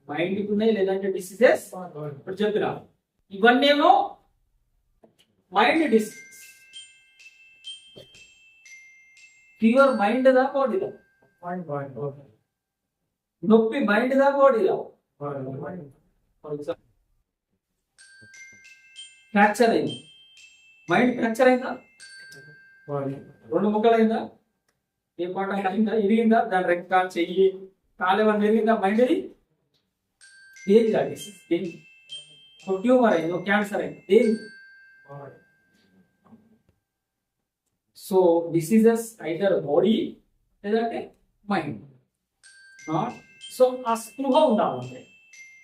మైండ్ కున్నాయి, లేదంటే డిసీజెస్ ఇప్పుడు చెప్పిన ఇవన్నేమో మైండ్ డిసీజ్. ఫీవర్ మైండ్ దా బాడీదా? నొప్పి మైండ్ దా బాడీదా? ఫ్రాక్చర్ అయింది, మైండ్ ఫ్రాక్చర్ అయిందా? రెండు ముక్కలైందా? ఏ పాట అయిందా? ఇరిగిందా? దాని రెక్క, చెయ్యి, కాలేమని ఎరిగిందా? మైండ్ అది దేని డిసీజ్? దేని ట్యూమర్ అయింది, క్యాన్సర్ అయింది, దేని? సో డిసీజెస్ ఐదర్ బాడీ లేదంటే మైండ్. సో ఆ స్పృహ ఉండాలంటే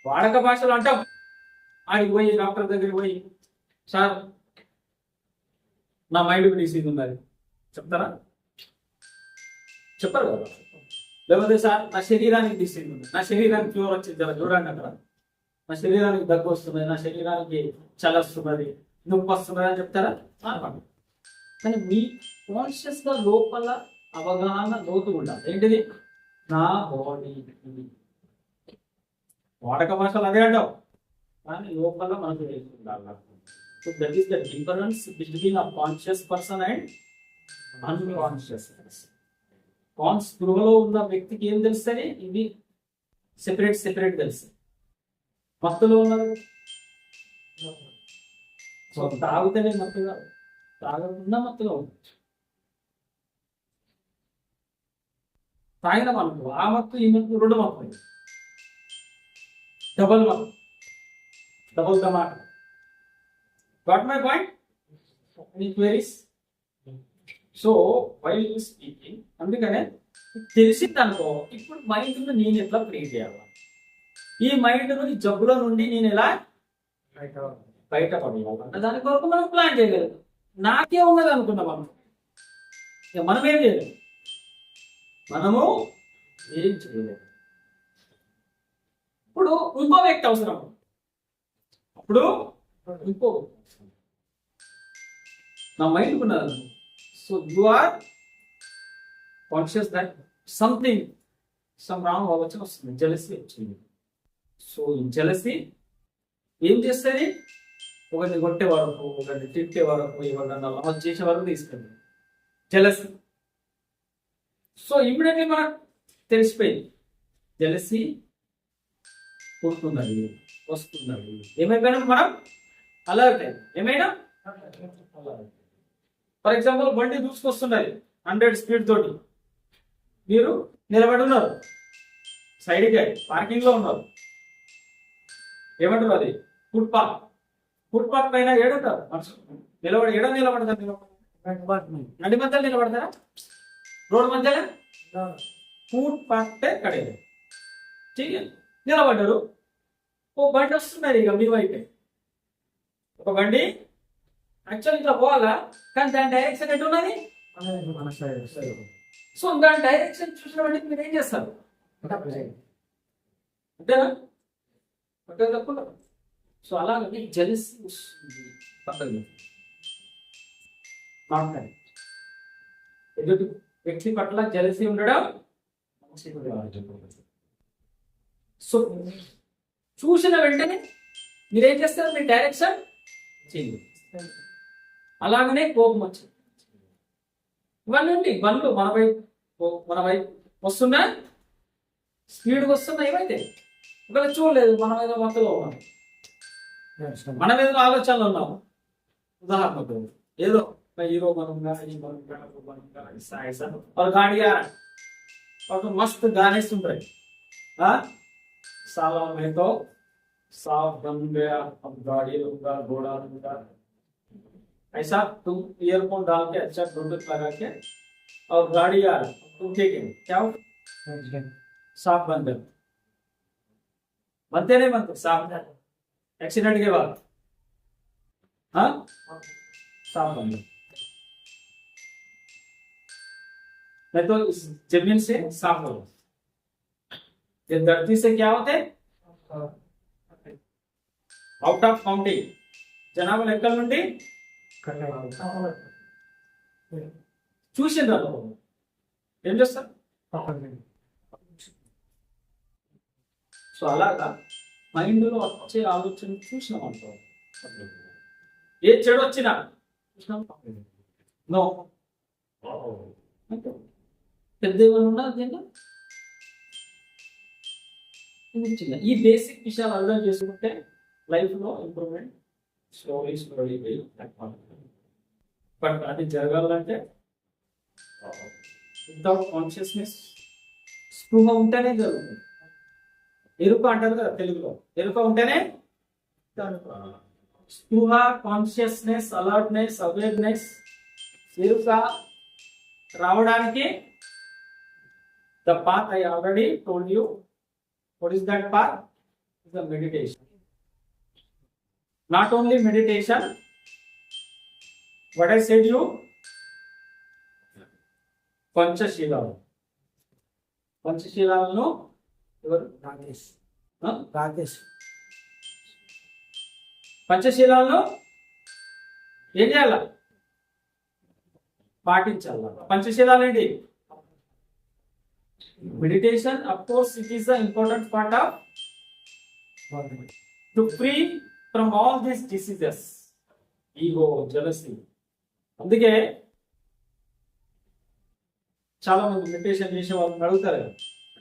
వాడక భాషలో అంటాం. ఆడికి పోయి డాక్టర్ దగ్గరికి పోయి, సార్ నా మైండ్కి డిసీజ్ ఉన్నది చెప్తారా? చెప్పరు కదా. లేకపోతే సార్ నా శరీరానికి డిసీజ్ ఉంది, నా శరీరానికి ఫీవర్ వచ్చింది, జర చూడండి అక్కడ, నా శరీరానికి దగ్గు వస్తున్నది, నా శరీరానికి చలి వస్తున్నది, నొప్పి వస్తున్నది అని చెప్తారా? కానీ మీ కాన్షియస్ గా లోపల అవగాహన లోతు ఉండాలి. ఏంటిది? నా బాడీ. వాడక భాషలు అదే అంటావు, కానీ లోపల మనకు తెలుసుకుంటారు. So that is the difference between a conscious person and unconscious person. స్పృహలో ఉన్న వ్యక్తికి ఏం తెలుస్తుంది? ఇవి సెపరేట్ తెలుస్తుంది. మత్తులో ఉన్నది, సో తాగుతేనే మత్తుగా, తాగకుండా మత్తుగా ఉంది. తాగిన మత్తు, ఆ మత్తు ఈ మత్తు రెండు మత్తు, డబల్ మత్తు, double tomato. Got my point? Any queries? So while speaking, అందుకనే తెలిసింది అనుకో, ఇప్పుడు మైండ్ నేను ఎట్లా క్రియేట్ చేయాలి, ఈ మైండ్ నుండి జబ్బుల నుండి నేను ఎలా బయటపడాలి, దాని కొరకు మనం ప్లాన్ చేయగలం. నాకే ఉన్నది అనుకున్నాం మనం ఏం చేయలేము, మనము ఏం చేయలేము. ఇప్పుడు ఇంకో వ్యక్తి అవసరం, అప్పుడు ఇంకో నా మైండ్ ఉన్నది. So you are conscious that something, some wrong ఆలోచన వస్తుంది, జెలసీ వచ్చింది. సో ఈ జెలసీ ఏం చేస్తుంది? ఒకరిని కొట్టే వరకు, ఒకరిని తిట్టే వరకు, ఎవరిని లాస్ చేసే వరకు తీసుకెళ్ళి జెలసీ. సో ఇమ్మీడియట్లీ మనకు తెలిసిపోయింది జెలసీ పుడుతున్నది, వస్తున్నది. ఏమైపోయినా మనం అలర్ట్ అయింది. ఏమైనా ఫర్ ఎగ్జాంపుల్ బండి దూసుకొస్తున్నది 100 స్పీడ్ తోటి, మీరు నిలబడి ఉన్నారు, సైడ్కి పార్కింగ్ లో ఉన్నారు. ఏమంటారు? అది ఫుట్పాత్ పైన ఏడుంటారు మనుషులు, నిలబడతారు. నడి మధ్యలో నిలబడతారా? రోడ్ మధ్యలో ఫుట్పాత్ కడేది చెయ్యాలి, నిలబడ్డారు. ఓ బండి వస్తున్నది ఇక మీ వైపే, ఒక బండి యాక్చువల్ ఇట్లా పోవాలా, కానీ దాని డైరెక్షన్ ఎటు ఉన్నది? సో దాని డైరెక్షన్ చూసిన వాటికి మీరు ఏం చేస్తారు? అంతేనా? అంటే తప్పకుండా. సో అలాగే జెలసీ వస్తుంది పక్కన, ఎదుటి వ్యక్తి పట్ల జెలసీ ఉండడం. సో చూసిన వెంటనే మీరేం చేస్తారు? మీ డైరెక్షన్ చేంజ్. అలాగనే కోపం వచ్చింది, ఇవన్నీ బండ్లు మన వైపు వస్తున్నా స్పీడ్గా వస్తున్నా ఏమైతే ఒకవేళ చూడలేదు మనం ఏదో మొత్తలో ఉన్నాం, మనం ఏదో ఆలోచనలో ఉన్నాం. ఉదాహరణకు ఏదో హీरो बनूंगा, ये बनूंगा, वो बनूंगा, ऐसा ऐसा, और गाड़ियां और तो मस्त गाने सुन रहे, हाँ साला मैं तो साफ बन गया, अब गाड़ी लूंगा, घोड़ा लूंगा, ऐसा तुम ईयरफोन डाल के अच्छा ब्लूटूथ लगा के और गाड़ी आ तुम ठीक है क्या हो? साफ बन गए, बनते नहीं बनते साफ एक्सीडेंट के बाद, हाँ साफ बन गए, नहीं तो इस जमीन से साफ हो। ये धरती से क्या होते అవుట్ ఆఫ్ కౌంటింగ్ జనాభా లెక్కల నుండి చూసిండ్రు ఏం చేస్తారు. సో అలాగా మైండ్ లో వచ్చే ఆలోచన చూసినాం అంటారు. ఏ చెడు వచ్చినా చూసినాం నో పెద్ద ఏమైనా ఉన్నా దీంట్లో ఈ బేసిక్ విషయాలు అర్థం చేసుకుంటే లైఫ్ లో ఇంప్రూవ్మెంట్ స్లోలీ బట్ అది జరగాలంటే వితౌట్ కాన్షియస్నెస్ స్పృహ ఉంటేనే జరుగుతుంది. ఎరుక అంటారు కదా తెలుగులో, ఎరుక ఉంటేనే స్పృహ, కాన్షియస్నెస్, అలర్ట్నెస్, అవేర్నెస్, ఎరుక రావడానికి the path I already told you. What is that path? The meditation. Not only meditation, what I said you, పంచశీలాలు. పంచశీలాలను ఎవరు? రాకేష్. పంచశీలాలను ఏం చేయాల? పాటించాల. పంచశీలాలు ఏంటి? Meditation. Of course it is the important part off to free from all these diseases, ego, jealousy. అందుకే చాలా మంది meditation చేసే వాళ్ళని అడుగుతారు కదా,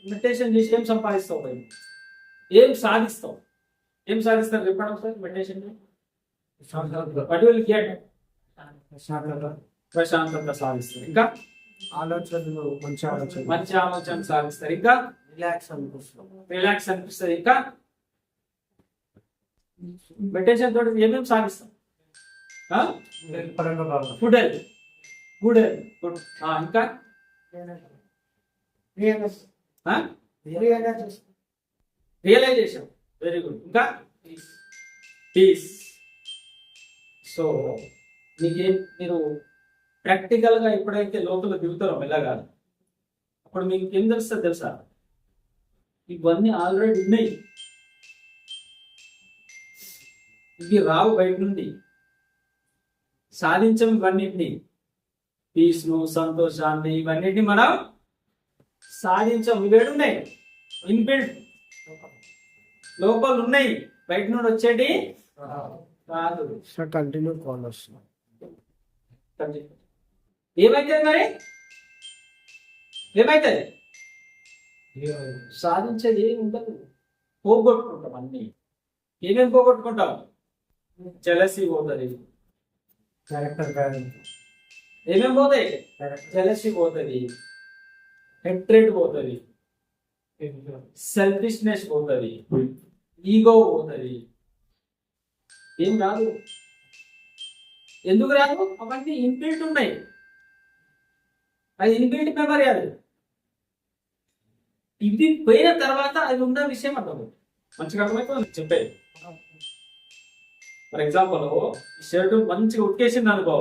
మెడిటేషన్ చేసి ఏం సంపాదిస్తావు, ఏం సాధిస్తావు, ఏం సాధిస్తారు చెప్పండి ఒకసారి. Meditation what will get? ప్రశాంతత సాధిస్తారు. ఇంకా ఆలోచనలు మంచి ఆలోచన సాధిస్తారు. ఇంకా రిలాక్స్ అనిపిస్తుంది. ఇంకా మెడిటేషన్ తోటి ఏమేమి సాధిస్తాం? Good health, good health, good. ఇంకా రియలైజేషన్, వెరీ గుడ్. ఇంకా పీస్. సో మీరు ప్రాక్టికల్ గా ఎప్పుడైతే లోపల దిగుతారో మెల్లగా, అప్పుడు మీకు ఏం తెలుస్తుంది తెలుసా? ఇవన్నీ ఆల్రెడీ ఉన్నాయి, ఇవి రావు బయట నుండి. సాధించం ఇవన్నిటిని, పీస్ను, సంతోషాన్ని, ఇవన్నిటిని మనం సాధించం. ఇవేడు ఉన్నాయి, ఇన్బిల్ట్ లోపల ఉన్నాయి, బయట నుండి వచ్చేటి కాదు. కంటిన్యూ కాలర్స్ ఏమైతుంది మరి? ఏమైతుంది? సాధించేది ఏమి ఉండదు, పోగొట్టుకుంటాం అన్ని. ఏమేమి పోగొట్టుకుంటాం? జెలసీ పోతుంది. ఏమేమి పోతాయి? జెలసీ పోతుంది, హెట్రేట్ పోతుంది, సెల్ఫిష్నెస్ పోతుంది, ఈగో పోతుంది. ఏం రాదు. ఎందుకు రాదు? అవన్నీ ఇన్బిల్ట్ ఉన్నాయి. అది ఇన్బిల్ట్ మెమరీ. అది ఇది పోయిన తర్వాత అది ఉన్న విషయం అంటారు. మంచిగా అర్థమైతే చెప్పేది. ఫర్ ఎగ్జాంపుల్, షర్ట్ మంచిగా ఉట్కేసింది అనుకో,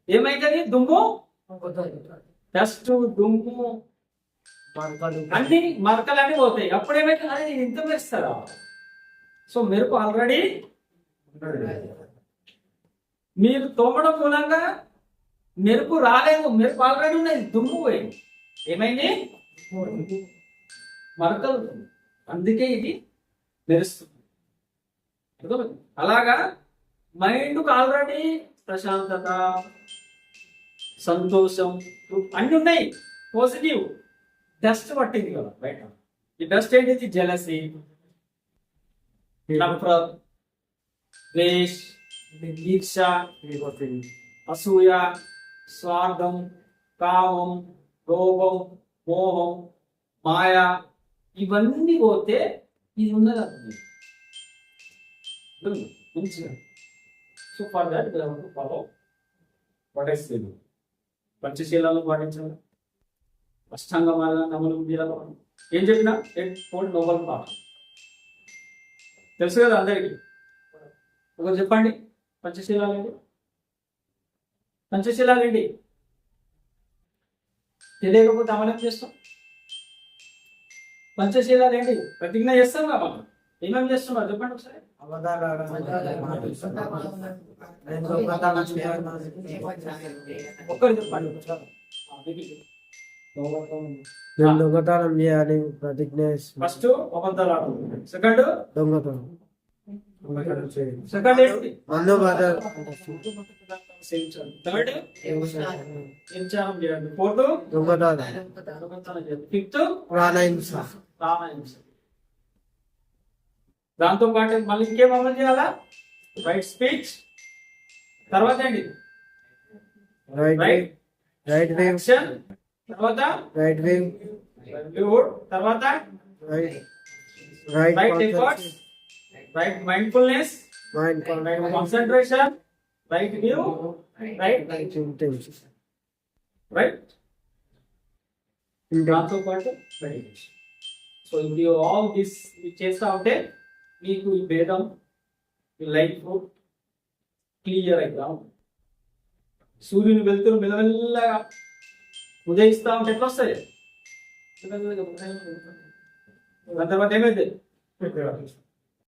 ఏమైతుంది? దుమ్ము, డస్ట్, దుమ్ము, అన్ని మరకలన్నీ పోతాయి. అప్పుడు ఏమైతే అది ఇంత మెరుస్తారా? సో మెరుపు ఆల్రెడీ మీరు తోమడం మూలంగా మెరుపు రాలేదు, మెరుపు ఆల్రెడీ ఉన్నది, దుమ్ము పోయింది. ఏమైంది? మరకలు. అందుకే ఇది మెరుస్తుంది. అలాగా మైండ్కు ఆల్రెడీ ప్రశాంతత, సంతోషం అన్ని ఉన్నాయి. పాజిటివ్ డస్ట్ పట్టింది కదా బయట. ఈ డస్ట్ ఏంటిది? జెలసీ, నఫరత్, ద్వేష్, ఈర్ష, అసూయ, స్వార్థం, కామం, లోభం, మోహం, మాయ, ఇవన్నీ పోతే ఇది ఉన్నది అర్థం మంచిగా. So for that follow what I say. పంచశీలాలు పాటించాలి, అష్టాంగ మార్గాన్ని అమలు చేయాలి. ఏం చెప్పినా నోబల్ పాఠం తెలుసు కదా అందరికి. ఒకరు చెప్పండి పంచశీలాలు ఏంటి? పంచశీలాలు ఏంటి? తెలియకపోతే అమలు చేస్తాం. పంచశీలాలు ఏంటి? ప్రతిజ్ఞ చేస్తాం కదా మనం. ఏమేమి చేస్తున్నారు చెప్పండి ఒకసారి. ఒక్కరు చెప్పండి. నేను దొంగతనం చేయాలి ప్రతిజ్ఞ చేస్తున్నా. ఫస్ట్ అబద్ధాలు, సెకండ్ దొంగతనం, సెకండ్ ఏంటి? మందు బాధ, థర్డ్ హింసానం చేయండి, ఫోర్త్ దొంగతనం, ఫిఫ్త్ ప్రాణహింస. రామహింస. దాంతో పాటు మళ్ళీ ఇంకేం అమలు చేయాలా? రైట్ స్పీచ్, తర్వాత ఏంటి? రైట్ రైట్ వేవ్, యాక్షన్, తర్వాత రైట్ వేవ్, livelihood, తర్వాత right right right efforts, right mindfulness, mind right concentration, right view, right intention. Right. దాంతో పాటు మెడిటేషన్. సో ఇది ఆల్ దిస్ చేస్తా ఉంటే మీకు ఈ భేదం, ఈ లైఫ్ క్లియర్ అవుతా ఉంటుంది. సూర్యుని వెళ్తురు మెల్లమెల్లగా ఉదయిస్తా ఉంటే ఎట్లా వస్తుంది? దాని తర్వాత ఏమైంది?